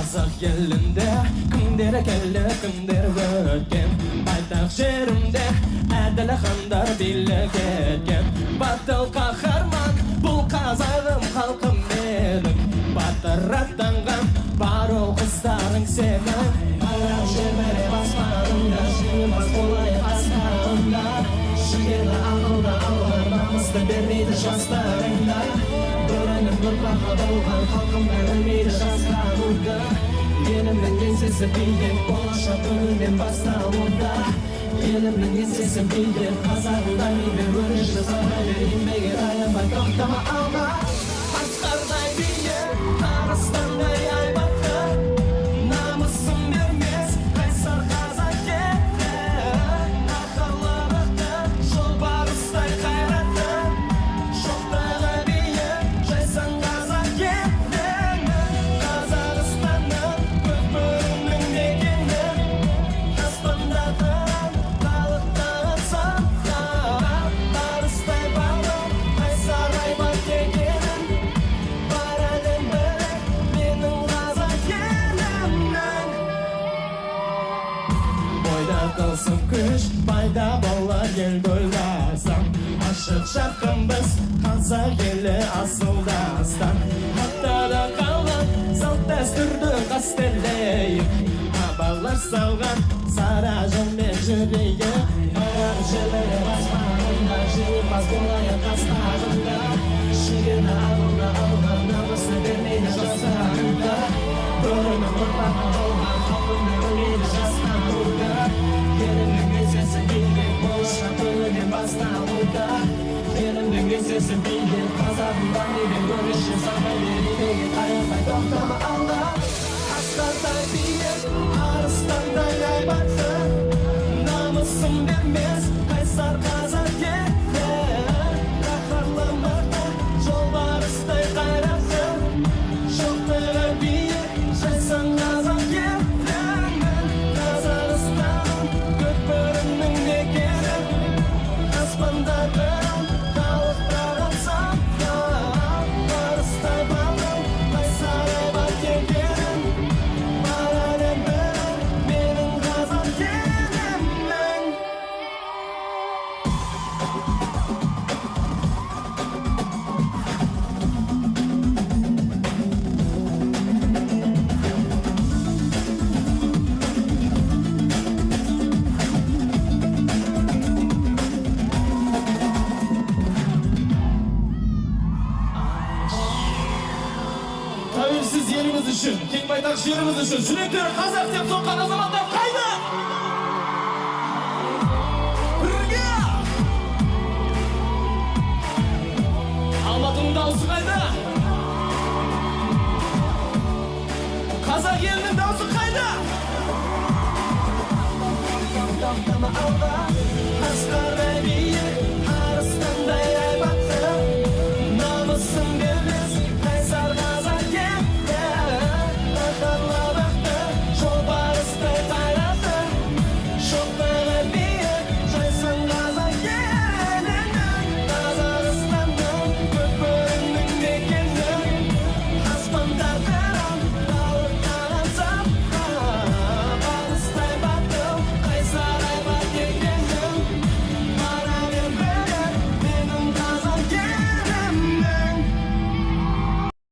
Қазақ елінде кімдер келді, кімдер өткен. Байтақ жерімде әділ хандар билік еткен. Батыл қаһарман бұл қазағым, халқым менің. Батыр аттанған бар ол қыздарың сенің. Арам жебере баспарында, жеңімпаз болайық астарында. Жігерлі ақылда алған намысты бермейді жастарыңда. Бөрінің ұрпағы болған халқым бермейді жастарыңда. Елімнің еңсесі биік, болашақ önünden басталуда. Елімнің еңсесі биік, қазағында мейбе өріші сабай еңбегі аянбай тоқтама алма. Асқардай биік, арыстандай айбатты, намысын бермес қайсар қазақ кетті. Ақыллылықты, жолбарыстай қайратты, шоқтығы биік, жайсан қазақ кетті. Қазақстанның көкбөрінің мекені, аспандатып халықтағы сақтап, барыстай бағып қайсар айбат екенін, бар әлем біліп менің қазақ елімнің. Бойда қылсын күш, пайда болар ел ойласам. Ашық жарқынбыз, қазақ елі асылдастан. Аттада қалған салт дәстүрді қастерлейік. Абалар салған сара жолмен жүрейік. Аяқ жерлері баспарында, жеңімпаз болайық астарында. Жігерлі ақылда алған намысын бермейді жастарыңда. Бөрінің ұрпағы болған халқым бермейді жастарыңда. Елімнің еңсесі биік, болашақ önünden басталуда. Елімнің еңсесі биік, қазағымда мейбе өріші сабай еңбегі аянбай тоқтама алма. Асқардай биік, арыстандай айбатты, намысын бермес қайсар қазақ кетті. Қаһарлы мықты, жолбарыстай қайратты, шоқтығы биік, жайсан қазақ кетті. Қазақстанның көкбөрінің мекені, аспандатып халықтағы сақтап, барыстай бағып қайсар айбат екенін, бар әлем біліп менің қазақ елімнің. Тәуелсіз еліміз үшін, кең байтақ жеріміз үшін жүректері қазақ деп соққан азаматтар қайда? Бірге! Алматының дауысы қайда? Қазақ елінің дауысы қайда? Тоқтама алма.